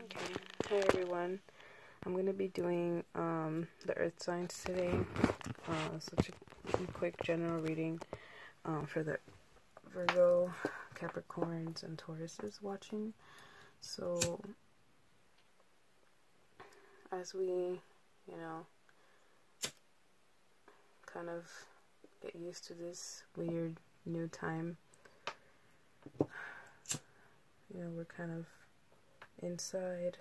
Okay, hi everyone. I'm going to be doing the earth signs today. Such a quick general reading for the Virgo, Capricorns, and Tauruses watching. So, as we, kind of get used to this weird new time, we're kind of inside.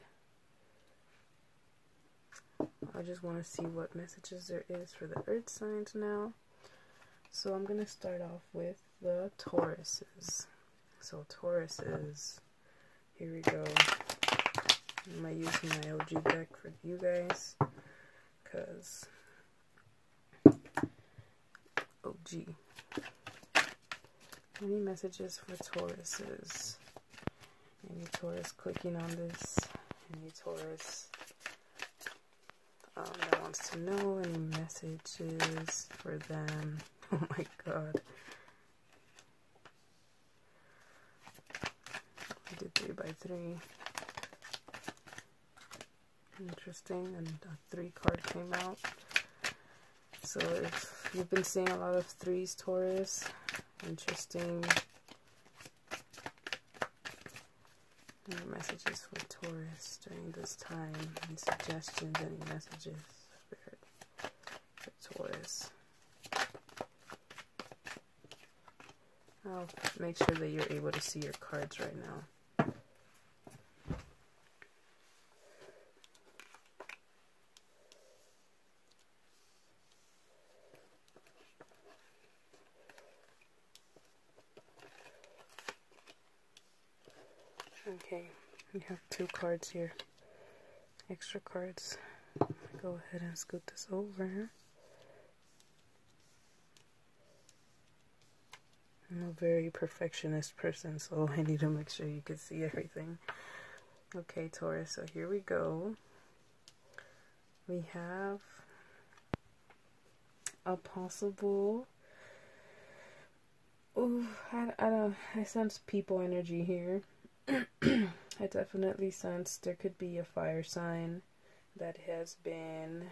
I just want to see what messages there is for the earth signs now. So I'm going to start off with the Tauruses. So Tauruses, here we go. I'm going to use my OG deck for you guys, because OG. Any messages for Tauruses? Any Taurus clicking on this? Any Taurus that wants to know? Any messages for them? Oh my god. I did 3x3. Interesting. And a 3 card came out. So if you've been seeing a lot of 3s, Taurus, interesting. Any messages for Taurus during this time? Any suggestions? Any messages, Spirit, for Taurus? I'll make sure that you're able to see your cards right now. Okay, we have 2 cards here. Extra cards. Go ahead and scoot this over. I'm a very perfectionist person, so I need to make sure you can see everything. Okay, Taurus, so here we go. We have a possible... Oh, I sense people energy here. I definitely sense there could be a fire sign that has been,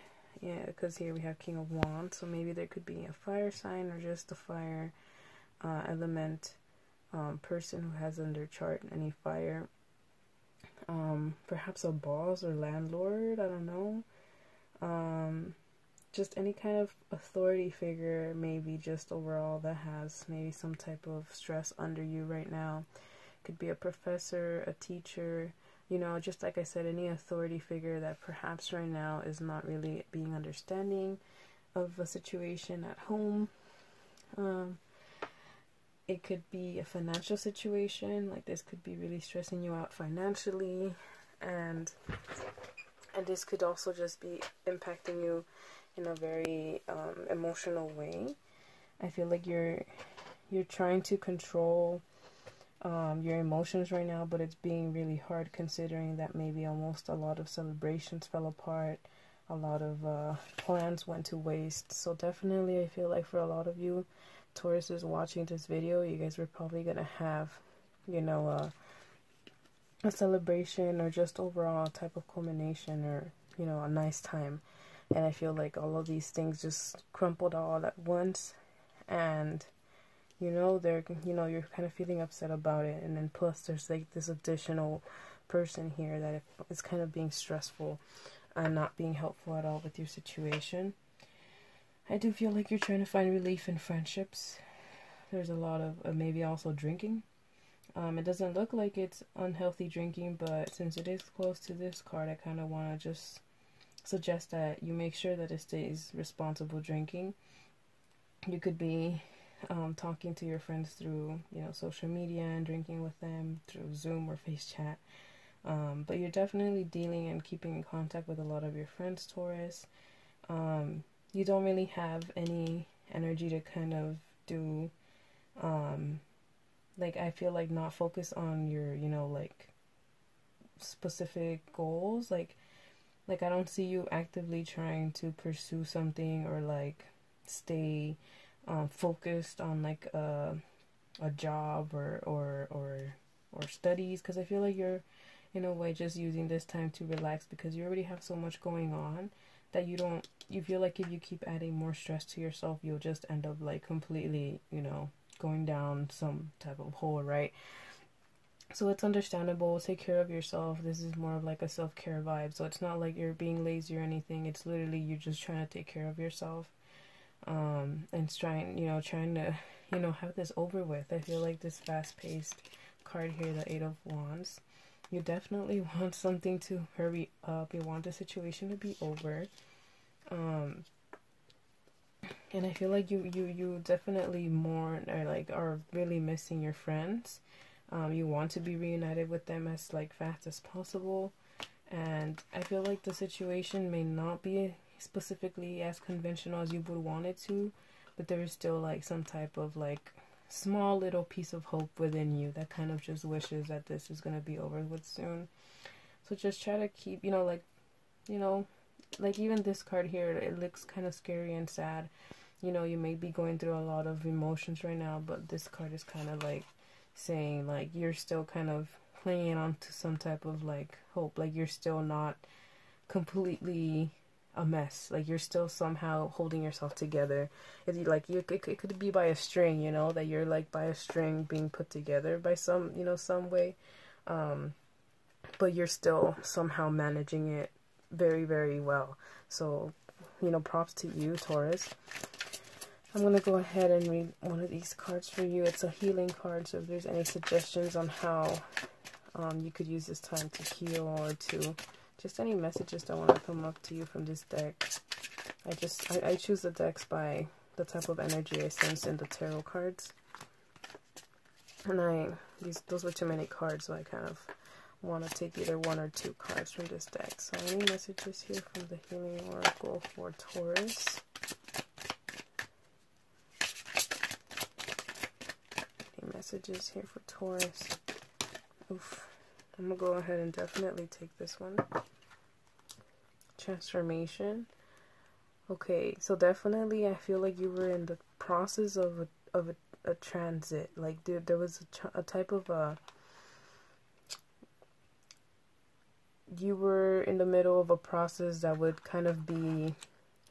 because here we have King of Wands, so maybe there could be a fire sign or just a fire element person who has in their chart any fire. Perhaps a boss or landlord, I don't know. Just any kind of authority figure, maybe just overall that has maybe some type of stress under you right now. Could be a professor, a teacher, just like I said, any authority figure that perhaps right now is not really being understanding of a situation at home. It could be a financial situation, like this could be really stressing you out financially, and this could also just be impacting you in a very emotional way. I feel like you're trying to control your emotions right now, but it's being really hard considering that maybe almost a lot of celebrations fell apart, a lot of plans went to waste. So definitely I feel like for a lot of you Tauruses watching this video, you guys were probably gonna have a celebration or just overall type of culmination, or a nice time, and I feel like all of these things just crumpled all at once, and you're kind of feeling upset about it, and then plus there's like this additional person here that is kind of being stressful and not being helpful at all with your situation. I do feel like you're trying to find relief in friendships. There's a lot of maybe also drinking. It doesn't look like it's unhealthy drinking, but since it is close to this card, I kind of want to just suggest that you make sure that it stays responsible drinking. You could be talking to your friends through social media and drinking with them through Zoom or face chat, but you're definitely dealing and keeping in contact with a lot of your friends, Taurus. You don't really have any energy to kind of do I feel like not focus on your specific goals, like I don't see you actively trying to pursue something or stay focused on a job or studies, because I feel like you're in a way, just using this time to relax, because you already have so much going on that you feel like if you keep adding more stress to yourself, you'll just end up like completely, you know, going down some type of hole, right? So it's understandable. Take care of yourself. This is more of like a self-care vibe. So it's not like you're being lazy or anything. It's literally you're just trying to take care of yourself. And trying to, have this over with. I feel like this fast-paced card here, the Eight of Wands, you definitely want something to hurry up. You want the situation to be over. And I feel like you definitely mourn or like are really missing your friends. You want to be reunited with them as like fast as possible, and I feel like the situation may not be specifically as conventional as you would want it to, but there is still like some type of like small little piece of hope within you that kind of just wishes that this is going to be over with soon. So just try to keep, like even this card here, it looks kind of scary and sad. You may be going through a lot of emotions right now, but this card is kind of like saying like you're still kind of clinging on to some type of like hope, like you're still not completely a mess, like you're still somehow holding yourself together. It's like it could be by a string, that you're like by a string being put together by some some way, but you're still somehow managing it very, very well. So props to you, Taurus. I'm going to go ahead and read one of these cards for you. It's a healing card, so if there's any suggestions on how you could use this time to heal, or to just any messages that want to come up to you from this deck. I choose the decks by the type of energy I sense in the tarot cards. And those were too many cards, so I kind of want to take either one or two cards from this deck. So any messages here from the Healing Oracle for Taurus? Messages here for Taurus. Oof. I'm gonna go ahead and definitely take this one. Transformation. Okay, so definitely I feel like you were in the process of a transit. Like there was a type of you were in the middle of a process that would kind of be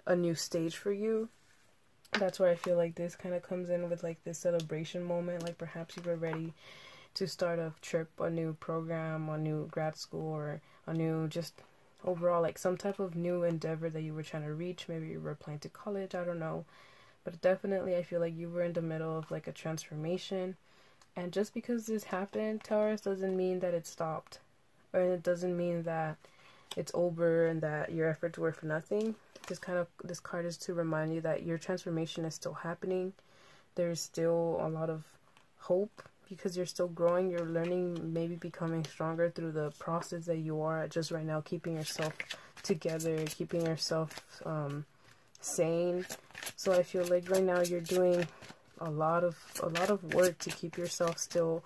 a new stage for you. That's where I feel like this kind of comes in with like this celebration moment. Like perhaps you were ready to start a trip, a new program, a new grad school, or a new just overall like some type of new endeavor that you were trying to reach. Maybe you were applying to college, I don't know. But definitely I feel like you were in the middle of like a transformation. And just because this happened, Taurus, doesn't mean that it stopped. Or it doesn't mean that it's over and that your efforts were for nothing. This card is to remind you that your transformation is still happening. There's still a lot of hope because you're still growing. You're learning, maybe becoming stronger through the process that you are just right now, keeping yourself together, keeping yourself sane. So I feel like right now you're doing a lot of work to keep yourself still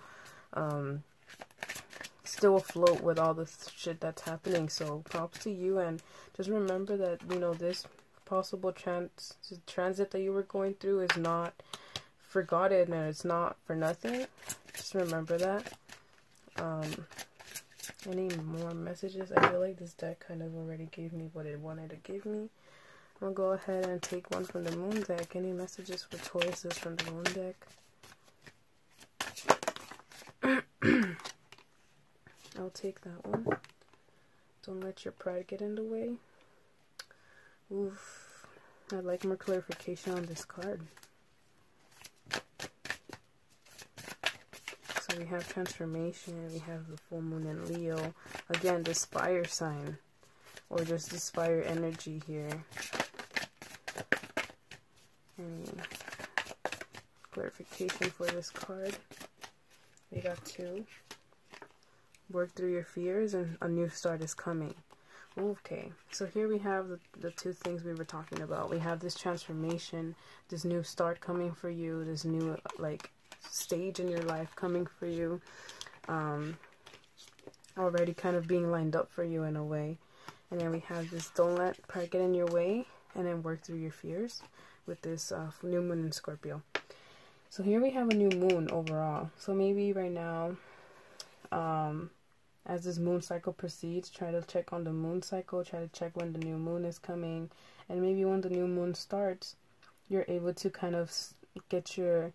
afloat with all the shit that's happening. So props to you, and just remember that this possible transit that you were going through is not forgotten, and it's not for nothing. Just remember that. Any more messages? I feel like this deck kind of already gave me what it wanted to give me. I'll go ahead and take one from the Moon deck. Any messages for Tauruses from the Moon deck? I'll take that one. Don't let your pride get in the way. Oof. I'd like more clarification on this card. So we have transformation. We have the full moon in Leo. Again, this fire sign. Or just this fire energy here. Any clarification for this card? We got two. Work through your fears and a new start is coming. Okay, so here we have the two things we were talking about. We have this transformation, this new start coming for you, this new like stage in your life coming for you, already kind of being lined up for you in a way. And then we have this don't let pride get in your way, and then work through your fears with this new moon in Scorpio. So here we have a new moon overall. So maybe right now, as this moon cycle proceeds, try to check on the moon cycle, try to check when the new moon is coming, and maybe when the new moon starts, you're able to kind of get your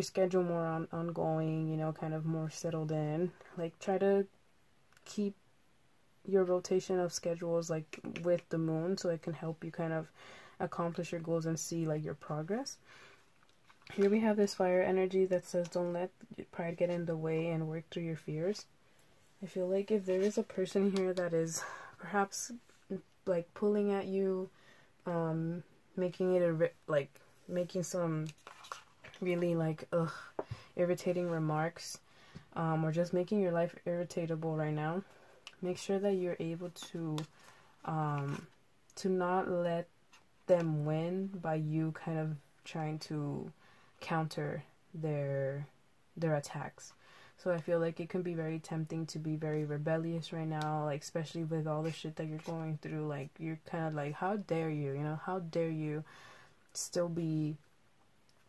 schedule more ongoing, you know, kind of more settled in. Like, try to keep your rotation of schedules like with the moon, so it can help you kind of accomplish your goals and see like your progress. Here we have this fire energy that says don't let pride get in the way and work through your fears. I feel like if there is a person here that is perhaps like pulling at you, making it making some really like irritating remarks, or just making your life irritatable right now, make sure that you're able to not let them win by you kind of trying to counter their attacks. So I feel like it can be very tempting to be very rebellious right now, like especially with all the shit that you're going through. Like, you're kind of like, how dare you, you know, how dare you still be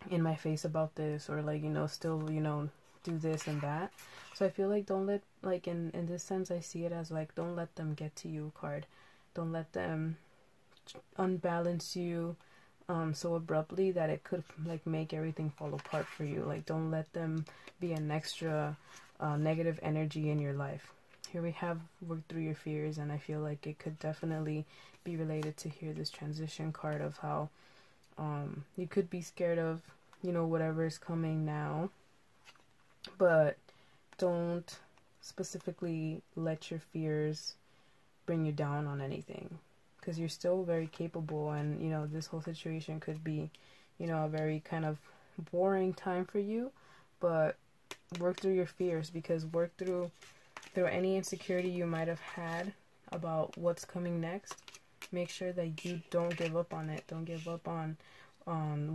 in my face about this, or like, you know, still, you know, do this and that. So I feel like don't let, like, in this sense I see it as like, don't let them get to you card. Don't let them unbalance you so abruptly that it could like make everything fall apart for you. Like, don't let them be an extra negative energy in your life. Here we have work through your fears, and I feel like it could definitely be related to here this transition card of how you could be scared of, you know, whatever is coming now, but don't specifically let your fears bring you down on anything, because you're still very capable. And you know, this whole situation could be, you know, a very kind of boring time for you, but work through your fears, because work through any insecurity you might have had about what's coming next. Make sure that you don't give up on it. Don't give up on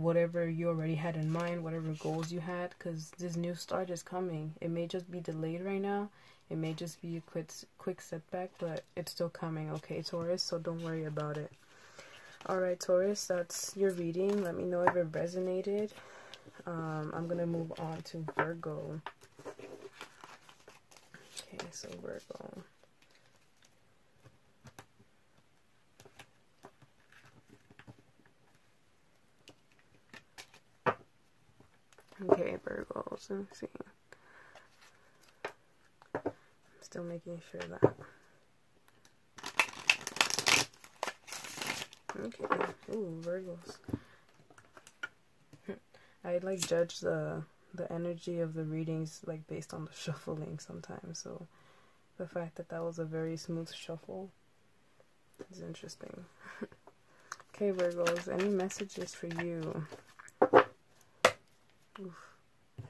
whatever you already had in mind, whatever goals you had, because this new start is coming. It may just be delayed right now. It may just be a quick setback, but it's still coming, okay, Taurus? So don't worry about it. Alright, Taurus, that's your reading. Let me know if it resonated. I'm going to move on to Virgo. Okay, so Virgo. Okay, Virgos, let me see. I'm still making sure that. Okay, ooh, Virgos. I like judge the energy of the readings like based on the shuffling sometimes, so the fact that that was a very smooth shuffle is interesting. Okay, Virgos, any messages for you? Oof,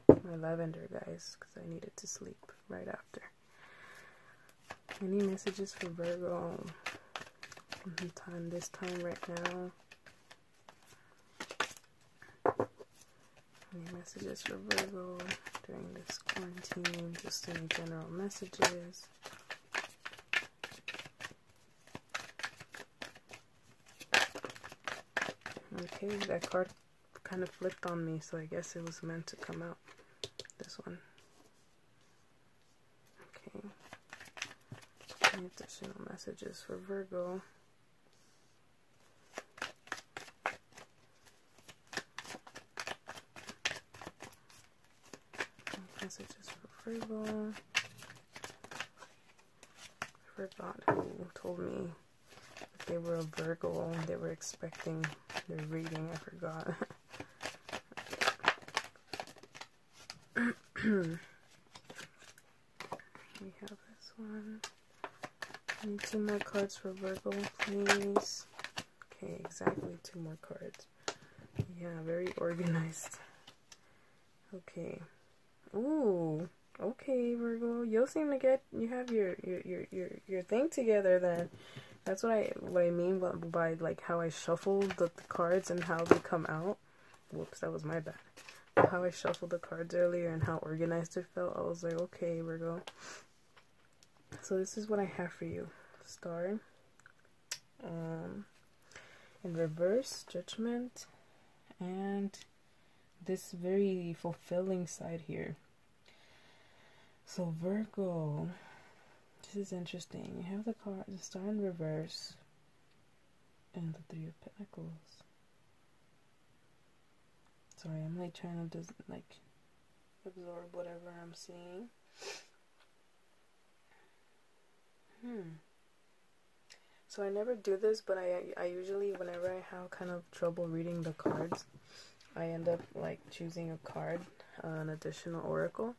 my lavender, guys, because I needed to sleep right after. Any messages for Virgo? This time right now. Any messages for Virgo during this quarantine? Just any general messages. Okay, that card kind of flipped on me, so I guess it was meant to come out. This one. Okay. Any additional messages for Virgo? Messages for Virgo. I forgot who told me if they were a Virgo and they were expecting their reading. I forgot. We have this one. I need 2 more cards for Virgo, please. Okay, exactly 2 more cards. Yeah, very organized. Okay. Ooh, okay, Virgo. You seem to get, you have your thing together then. That's what I mean by like how I shuffle the cards and how they come out. Whoops, that was my bad. How I shuffled the cards earlier and how organized it felt. I was like, okay, Virgo. So this is what I have for you. Star. In reverse, judgment, and this very fulfilling side here. So Virgo, This is interesting. You have the Star in reverse, and the Three of Pentacles. Sorry, I'm like trying to just like absorb whatever I'm seeing. So I never do this, but I usually, whenever I have kind of trouble reading the cards, I end up like choosing a card, an additional oracle.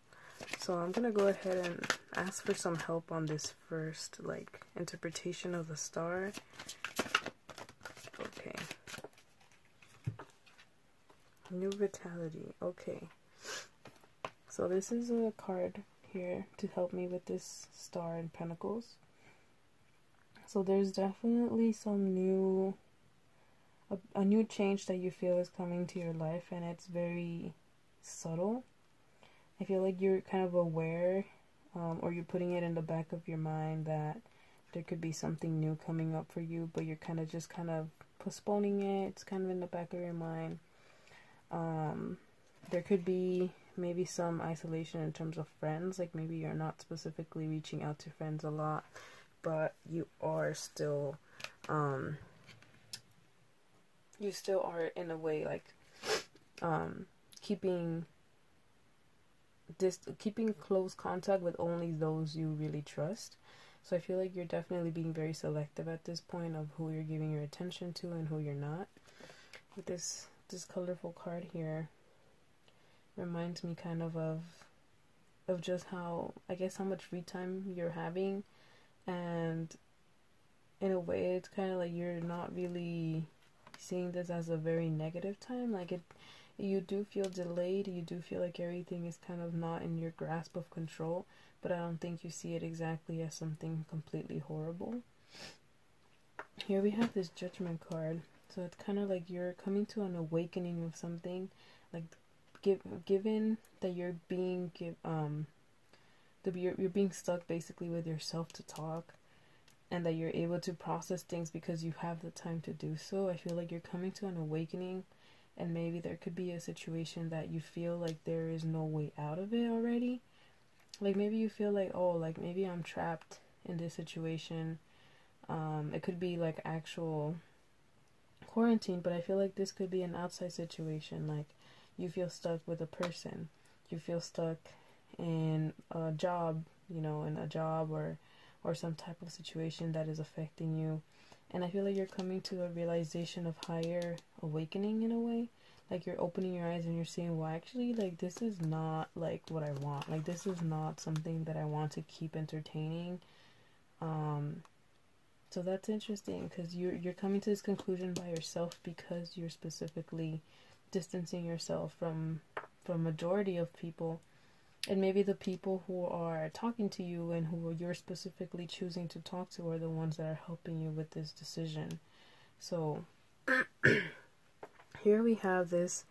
So I'm gonna go ahead and ask for some help on this first like interpretation of the star. Okay. New vitality. Okay. So this is a card here to help me with this Star in Pentacles. So there's definitely some new, a new change that you feel is coming to your life, and it's very subtle. I feel like you're kind of aware, or you're putting it in the back of your mind that there could be something new coming up for you, but you're kind of postponing it. It's kind of in the back of your mind. There could be maybe some isolation in terms of friends, like maybe you're not specifically reaching out to friends a lot, but you are still, you still are in a way like, keeping close contact with only those you really trust. So I feel like you're definitely being very selective at this point of who you're giving your attention to and who you're not. With this colorful card here, reminds me kind of just how, I guess, how much free time you're having, and in a way it's kind of like you're not really seeing this as a very negative time. Like you do feel delayed, you do feel like everything is kind of not in your grasp of control, but I don't think you see it exactly as something completely horrible. Here we have this Judgment card. So it's kind of like you're coming to an awakening of something, like given that you're being you're being stuck basically with yourself to talk, and that you're able to process things because you have the time to do so. I feel like you're coming to an awakening, and maybe there could be a situation that you feel like there is no way out of it already. Like maybe you feel like, oh, like maybe I'm trapped in this situation. It could be like actual quarantine, but I feel like this could be an outside situation. Like you feel stuck with a person, you feel stuck in a job, in a job or some type of situation that is affecting you. And I feel like you're coming to a realization of higher awakening in a way. Like you're opening your eyes and you're saying, well, actually, like this is not like what I want. Like this is not something that I want to keep entertaining. So that's interesting, because you're coming to this conclusion by yourself, because you're specifically distancing yourself from majority of people, and maybe the people who are talking to you and who you're specifically choosing to talk to are the ones that are helping you with this decision. So here we have this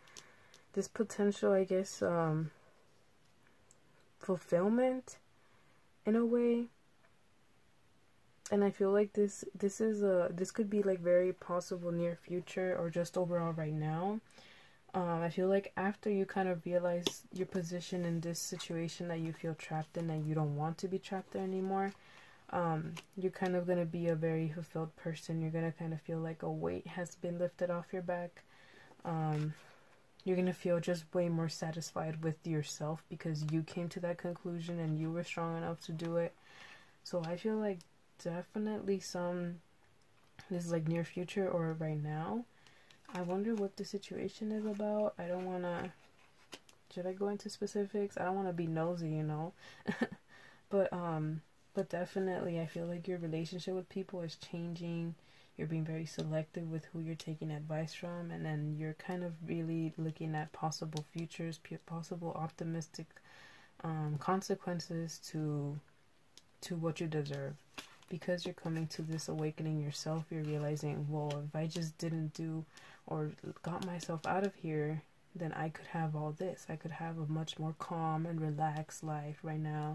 potential, I guess, fulfillment in a way. And I feel like this could be like very possible near future, or just overall right now. I feel like after you kind of realize your position in this situation that you feel trapped in, and you don't want to be trapped there anymore, you're kind of going to be a very fulfilled person. You're going to kind of feel like a weight has been lifted off your back. You're going to feel just way more satisfied with yourself, because you came to that conclusion and you were strong enough to do it. So I feel like definitely this is like near future or right now. I wonder what the situation is about. I don't want to, should I go into specifics? I don't want to be nosy, but definitely I feel like your relationship with people is changing. You're being very selective with who you're taking advice from, and then you're kind of really looking at possible futures, possible optimistic consequences to what you deserve. Because you're coming to this awakening yourself, you're realizing, well, if I just didn't do or got myself out of here, then I could have all this. I could have a much more calm and relaxed life right now.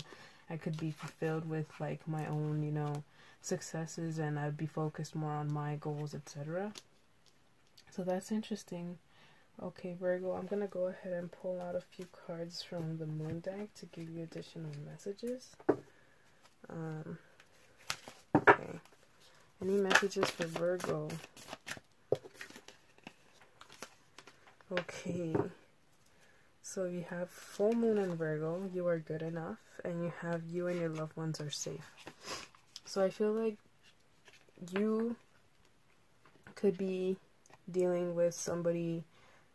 I could be fulfilled with like my own, successes, and I'd be focused more on my goals, etc. So that's interesting. Okay, Virgo, I'm going to go ahead and pull out a few cards from the Moon deck to give you additional messages. Any messages for Virgo? Okay. So you have full moon in Virgo. You are good enough. And you have you and your loved ones are safe. So I feel like you could be dealing with somebody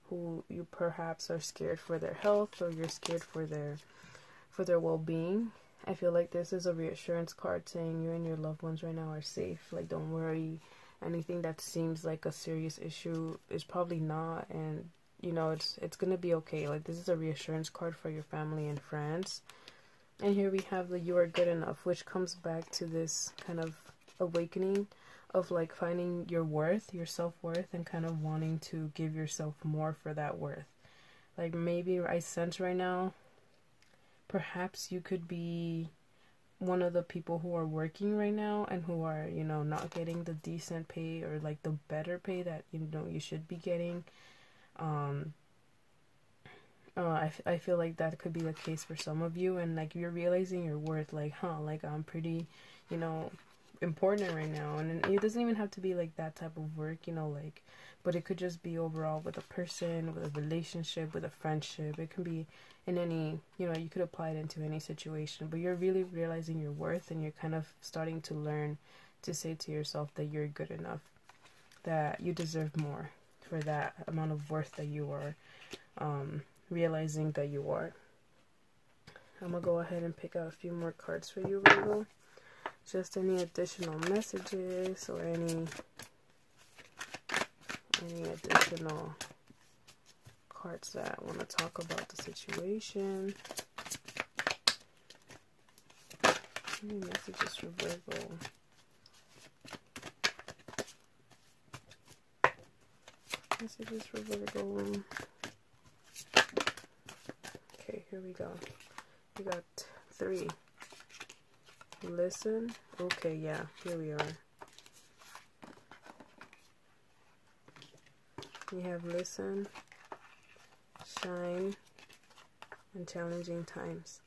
who you perhaps are scared for their health, or you're scared for their well-being. I feel like this is a reassurance card saying you and your loved ones right now are safe. Like, don't worry. Anything that seems like a serious issue is probably not, and you know, it's gonna be okay. Like, this is a reassurance card for your family and friends. And here we have the you are good enough, which comes back to this kind of awakening of like finding your worth, your self-worth, and kind of wanting to give yourself more for that worth. Like, maybe I sense right now, perhaps you could be one of the people who are working right now and who are, you know, not getting the decent pay or like the better pay that, you know, you should be getting. I feel like that could be the case for some of you, and like you're realizing your worth, like, like I'm pretty, you know, important right now. And it doesn't even have to be like that type of work, you know, like, but it could just be overall with a person, with a relationship, with a friendship. It can be in any, you know, you could apply it into any situation, but you're really realizing your worth, and you're kind of starting to learn to say to yourself that you're good enough, that you deserve more for that amount of worth that you are realizing that you are. I'm gonna go ahead and pick out a few more cards for you, Virgo. Just any additional messages or any additional cards that want to talk about the situation. Any messages for Virgo? Messages for Virgo. Okay, here we go. We got 3. Listen. Okay, yeah, here we are. We have listen, shine, and challenging times.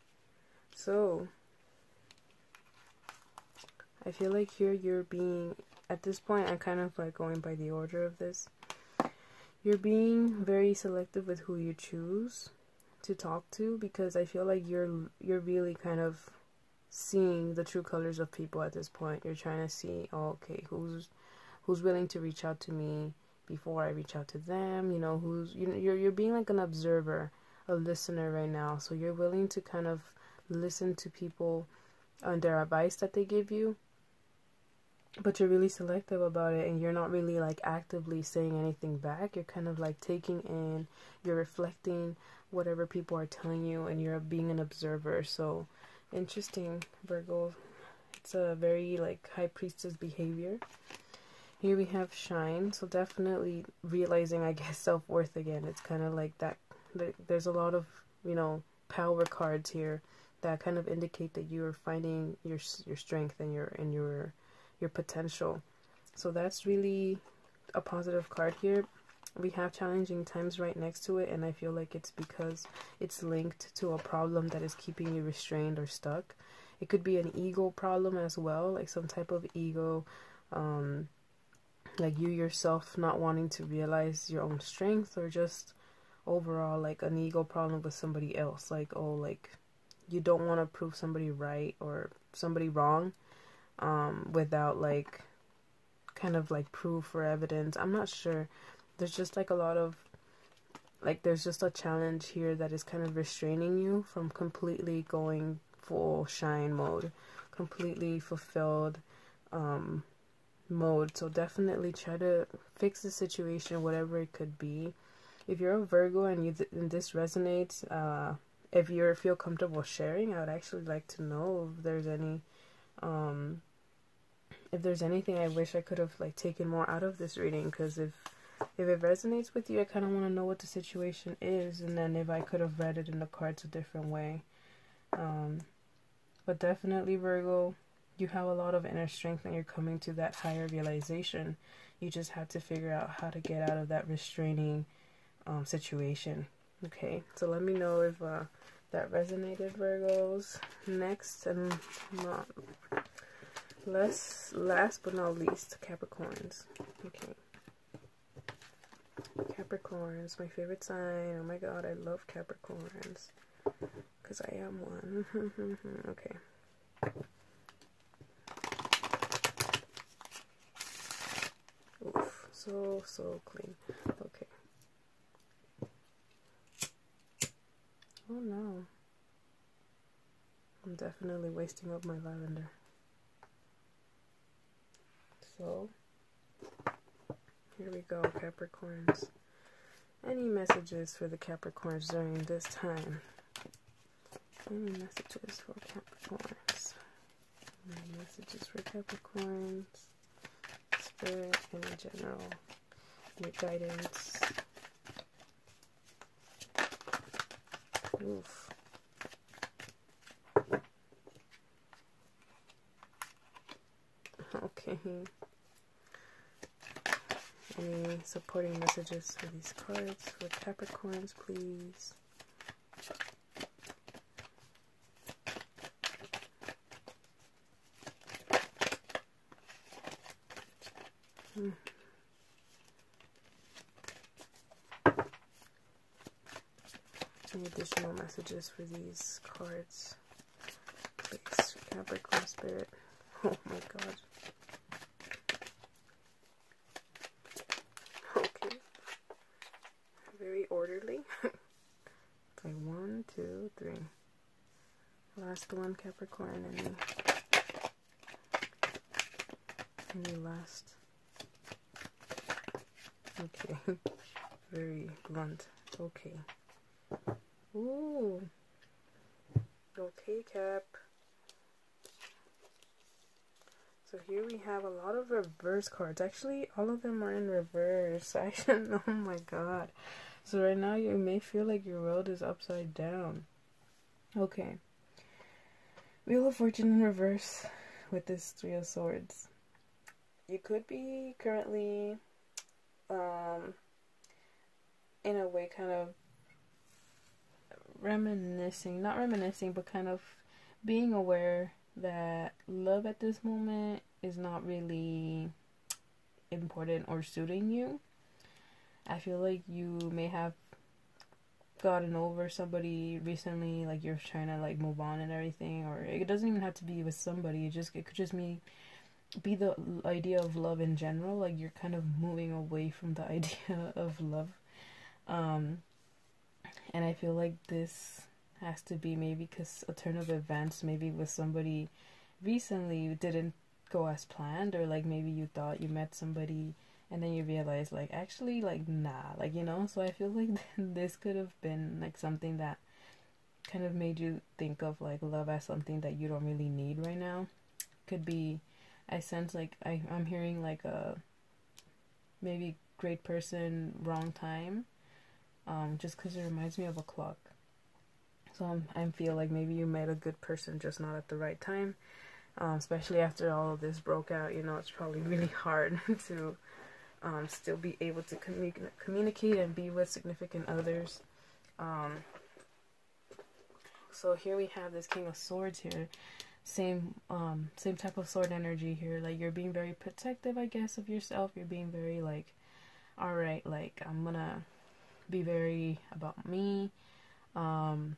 So, I feel like here you're being, at this point, I'm kind of like going by the order of this. You're being very selective with who you choose to talk to, because I feel like you're really kind of seeing the true colors of people at this point. You're trying to see, oh, okay, who's willing to reach out to me before I reach out to them, you know, you're being like an observer, a listener right now. So you're willing to kind of listen to people and their advice that they give you, but you're really selective about it, and you're not really like actively saying anything back. You're kind of like taking in, you're reflecting whatever people are telling you, and you're being an observer. So interesting, Virgo. It's a very like high priestess behavior. Here we have shine, so definitely realizing, I guess, self-worth again. It's kind of like that, there's a lot of, you know, power cards here that kind of indicate that you're finding your strength and your potential. So that's really a positive card here. We have challenging times right next to it, and I feel like it's because it's linked to a problem that is keeping you restrained or stuck. It could be an ego problem as well, like some type of ego, like you yourself not wanting to realize your own strength, or just overall like an ego problem with somebody else. Like, oh, like you don't want to prove somebody right or somebody wrong without like kind of like proof or evidence. I'm not sure. There's just like a lot of like, there's just a challenge here that is kind of restraining you from completely going full shine mode, completely fulfilled mode. So definitely try to fix the situation, whatever it could be. If you're a Virgo and this resonates, if you feel comfortable sharing, I would actually like to know if there's any if there's anything I wish I could have like taken more out of this reading, because if it resonates with you, I kind of want to know what the situation is, and then if I could have read it in the cards a different way. But definitely, Virgo, you have a lot of inner strength, and you're coming to that higher realization. You just have to figure out how to get out of that restraining situation. Okay, so let me know if that resonated, Virgos. Next, and Last but not least, Capricorns. Okay. Capricorns, my favorite sign. Oh my god, I love Capricorns. Because I am one. Okay. Oof. So clean. Okay. Oh no. I'm definitely wasting up my lavender. So, here we go, Capricorns. Any messages for the Capricorns during this time? Any messages for Capricorns? Any messages for Capricorns? Spirit and in general. Your guidance. Oof. Okay. Any supporting messages for these cards for Capricorns, please? Any additional messages for these cards, please? Capricorn spirit. Oh my god. Okay. Very orderly. Okay, 1, 2, 3. Last one, Capricorn. Any last? Okay. Very blunt. Okay. Ooh. Okay, Cap. So here we have a lot of reverse cards. Actually, all of them are in reverse. Oh my god. So right now you may feel like your world is upside down. Okay. Wheel of Fortune in reverse with this 3 of Swords. You could be currently in a way kind of not reminiscing, but kind of being aware that love at this moment is not really important or suiting you. I feel like you may have gotten over somebody recently, like you're trying to like move on and everything, or it doesn't even have to be with somebody. It could just be the idea of love in general. Like you're kind of moving away from the idea of love. And I feel like this has to be maybe because a turn of events, maybe with somebody recently didn't go as planned, or like maybe you thought you met somebody and then you realize like actually like nah, like, you know. So I feel like this could have been like something that kind of made you think of like love as something that you don't really need right now. Could be, I sense like I'm hearing like a maybe great person, wrong time. Just because it reminds me of a clock. So I feel like maybe you met a good person, just not at the right time. Especially after all of this broke out, you know, it's probably really hard to still be able to communicate and be with significant others. So here we have this King of Swords here. Same type of sword energy here. Like you're being very protective, I guess, of yourself. You're being very like, alright, like I'm gonna be very about me, in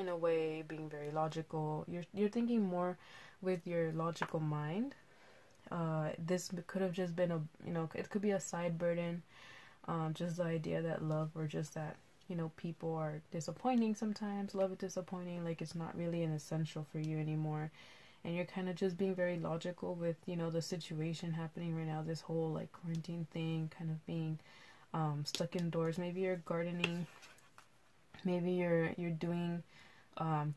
a way, being very logical. You're thinking more with your logical mind. This could have just been a, you know, it could be a side burden, just the idea that love, or just that, you know, people are disappointing sometimes. Love is disappointing, like it's not really an essential for you anymore, and you're kind of just being very logical with, you know, the situation happening right now, this whole like quarantine thing, kind of being stuck indoors. Maybe you're gardening, maybe you're doing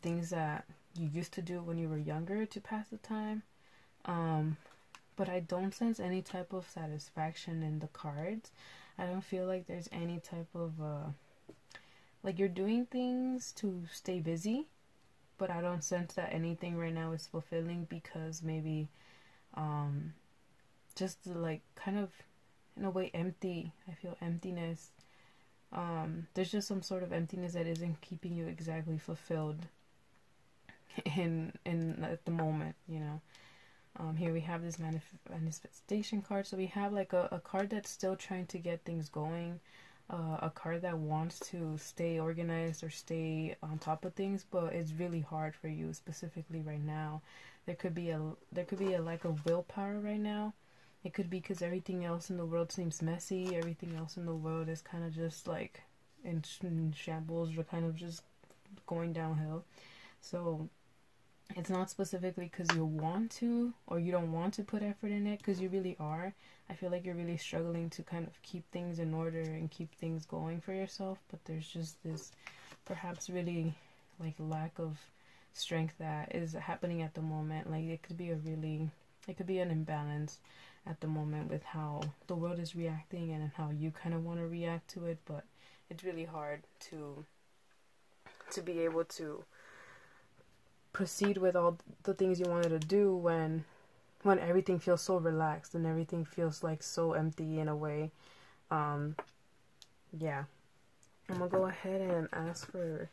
things that you used to do when you were younger to pass the time, but I don't sense any type of satisfaction in the cards. I don't feel like there's any type of like you're doing things to stay busy, but I don't sense that anything right now is fulfilling, because maybe just like kind of in a way empty. I feel emptiness. There's just some sort of emptiness that isn't keeping you exactly fulfilled. in at the moment, you know. Here we have this manifestation card. So we have like a card that's still trying to get things going, a card that wants to stay organized or stay on top of things, but it's really hard for you specifically right now. There could be a lack of willpower right now. It could be because everything else in the world seems messy. Everything else in the world is kind of just like in shambles, or kind of just going downhill. So it's not specifically because you want to or you don't want to put effort in it, because you really are. I feel like you're really struggling to kind of keep things in order and keep things going for yourself, but there's just this perhaps really like lack of strength that is happening at the moment. Like it could be an imbalance at the moment with how the world is reacting and how you kind of want to react to it, but it's really hard to be able to proceed with all the things you wanted to do when everything feels so relaxed and everything feels like so empty in a way. Yeah, I'm gonna go ahead and ask for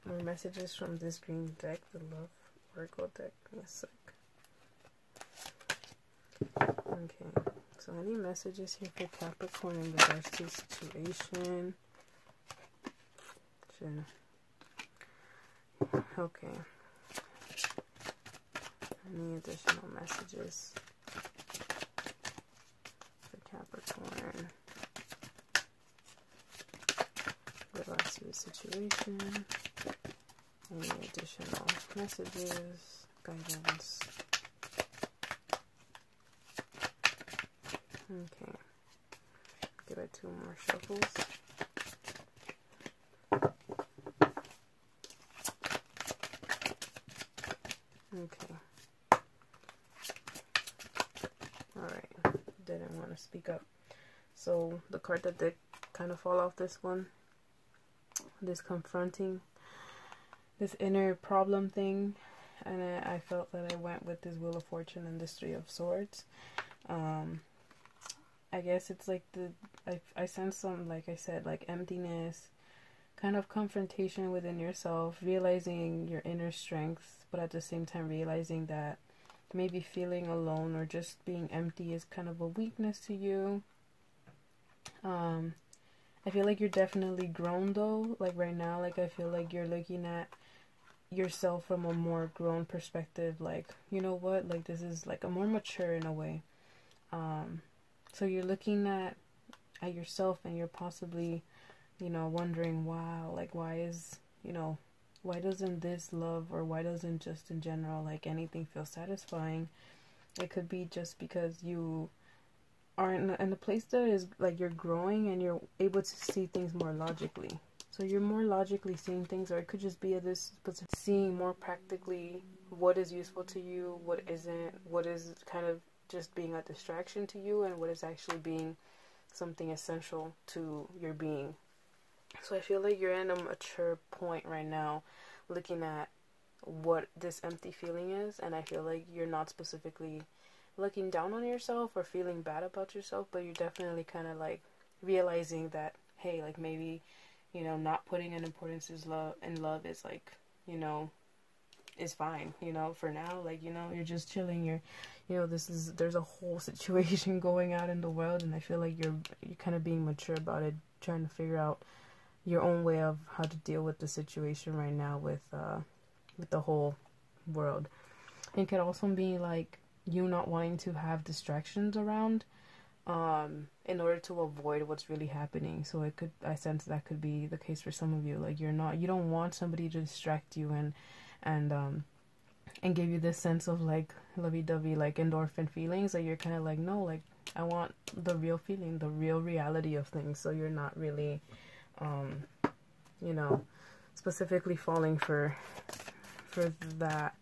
more messages from this green deck, the Love Virgo deck. Give me a sec. Okay, so any messages here for Capricorn in regards to situation? Sure. Okay. Any additional messages for Capricorn with regards to the situation? Any additional messages, guidance? Okay. Give it 2 more shuffles. Okay. Alright. Didn't want to speak up. So the card that did kind of fall off this one, this confronting, this inner problem thing, and I felt that I went with this Wheel of Fortune and this 3 of Swords. I guess it's like I sense some, like I said, like emptiness, kind of confrontation within yourself, realizing your inner strength, but at the same time realizing that maybe feeling alone or just being empty is kind of a weakness to you. I feel like you're definitely grown though, like right now, like I feel like you're looking at yourself from a more grown perspective, like, you know what, like this is like a more mature in a way. So you're looking at yourself and you're possibly, you know, wondering, wow, like why is, you know, why doesn't this love, or why doesn't just in general like anything feel satisfying? It could be just because you are in a place that is like you're growing and you're able to see things more logically. So you're more logically seeing things, or it could just be this seeing more practically what is useful to you, what isn't, what is kind of just being a distraction to you, and what is actually being something essential to your being. So I feel like you're in a mature point right now looking at what this empty feeling is, and I feel like you're not specifically looking down on yourself or feeling bad about yourself, but you're definitely kind of like realizing that, hey, like maybe, you know, not putting an importance in love is like, you know, is fine, you know, for now. Like, you know, you're just chilling, you're, you know, there's a whole situation going on in the world, and I feel like you're kind of being mature about it, trying to figure out your own way of how to deal with the situation right now with the whole world. It could also be like you not wanting to have distractions around in order to avoid what's really happening. So I sense that could be the case for some of you. Like you don't want somebody to distract you and give you this sense of like lovey-dovey, like endorphin feelings. Like you're kind of like, no, like I want the real feeling, the real reality of things. So you're not really you know, specifically falling for that.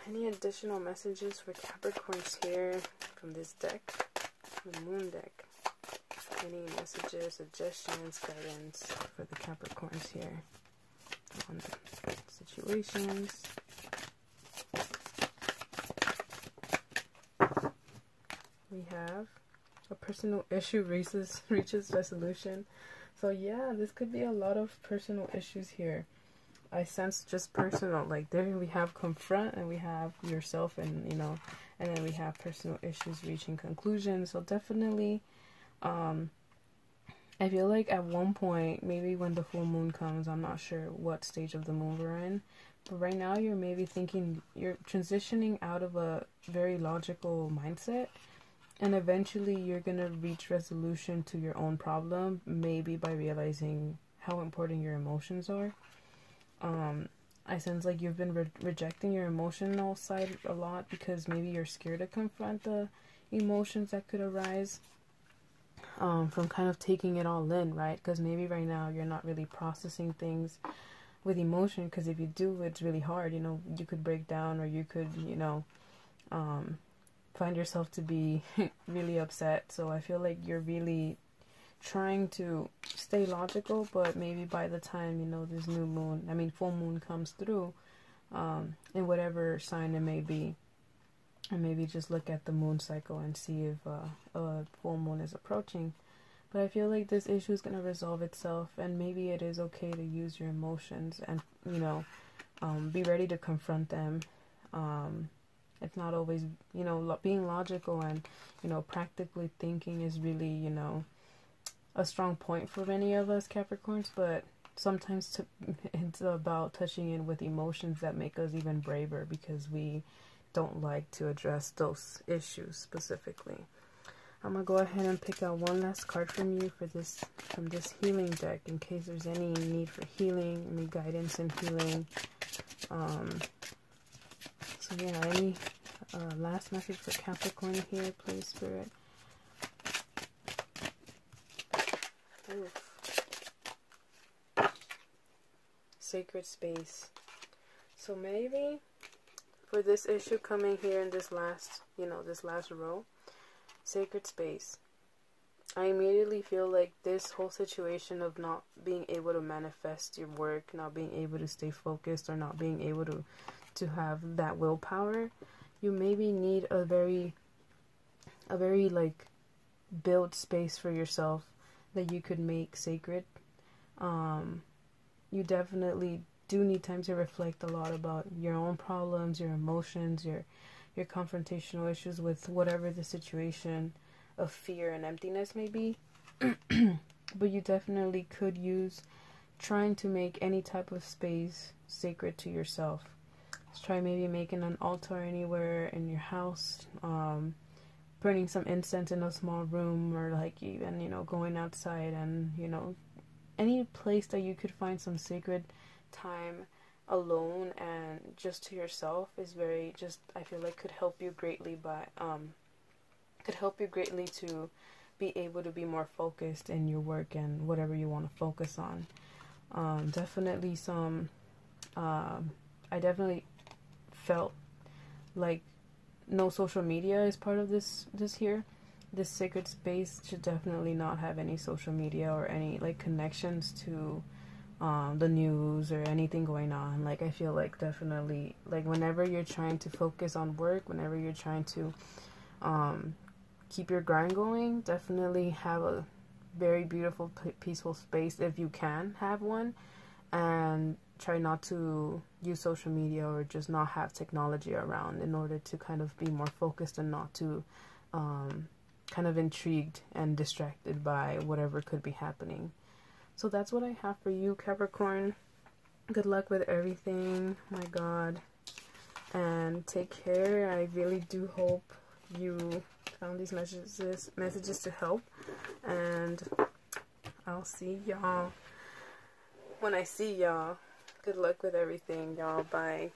Any additional messages for Capricorns here from this deck, the Moon deck? Any messages, suggestions, guidance for the Capricorns here on the situations? We have a personal issue reaches resolution. So yeah, this could be a lot of personal issues here. I sense just personal, like there we have confront and we have yourself, and you know, and then we have personal issues reaching conclusions. So definitely, I feel like at one point, maybe when the full moon comes, I'm not sure what stage of the moon we're in, but right now you're maybe thinking, you're transitioning out of a very logical mindset, and eventually you're going to reach resolution to your own problem, maybe by realizing how important your emotions are. I sense like you've been rejecting your emotional side a lot because maybe you're scared to confront the emotions that could arise from kind of taking it all in, right? Because maybe right now you're not really processing things with emotion, because if you do, it's really hard. You know, you could break down, or you could, you know, find yourself to be really upset. So I feel like you're really trying to stay logical, but maybe by the time, you know, this full moon comes through, in whatever sign it may be, and maybe just look at the moon cycle and see if a full moon is approaching. But I feel like this issue is going to resolve itself, and maybe it is okay to use your emotions and, you know, be ready to confront them. It's not always, you know, being logical and, you know, practically thinking is really, you know, a strong point for many of us Capricorns, but sometimes it's about touching in with emotions that make us even braver, because we don't like to address those issues specifically. I'm gonna go ahead and pick out one last card from you for this, from this healing deck, in case there's any need for healing, any guidance in healing. So yeah, any last message for Capricorn here, please, Spirit. Oof. Sacred space. So maybe for this issue coming here in this last, you know, this last row, sacred space, I immediately feel like this whole situation of not being able to manifest your work, not being able to stay focused, or not being able to have that willpower, you maybe need a very like built space for yourself that you could make sacred. You definitely do need time to reflect a lot about your own problems, your emotions, your confrontational issues with whatever the situation of fear and emptiness may be. But you definitely could use trying to make any type of space sacred to yourself. Let's try maybe making an altar anywhere in your house, burning some incense in a small room, or like even, you know, going outside, and, you know, any place that you could find some sacred time alone and just to yourself is very, just, I feel like could help you greatly to be able to be more focused in your work and whatever you want to focus on. Definitely some I definitely felt like no social media is part of this here. This sacred space should definitely not have any social media or any like connections to the news or anything going on. Like, I feel like definitely, like, whenever you're trying to focus on work, whenever you're trying to keep your grind going, definitely have a very beautiful, peaceful space if you can have one, and try not to use social media or just not have technology around, in order to kind of be more focused and not to kind of intrigued and distracted by whatever could be happening. So that's what I have for you, Capricorn. Good luck with everything, my God, and take care. I really do hope you found these messages to help, and I'll see y'all when I see y'all. Good luck with everything, y'all. Bye.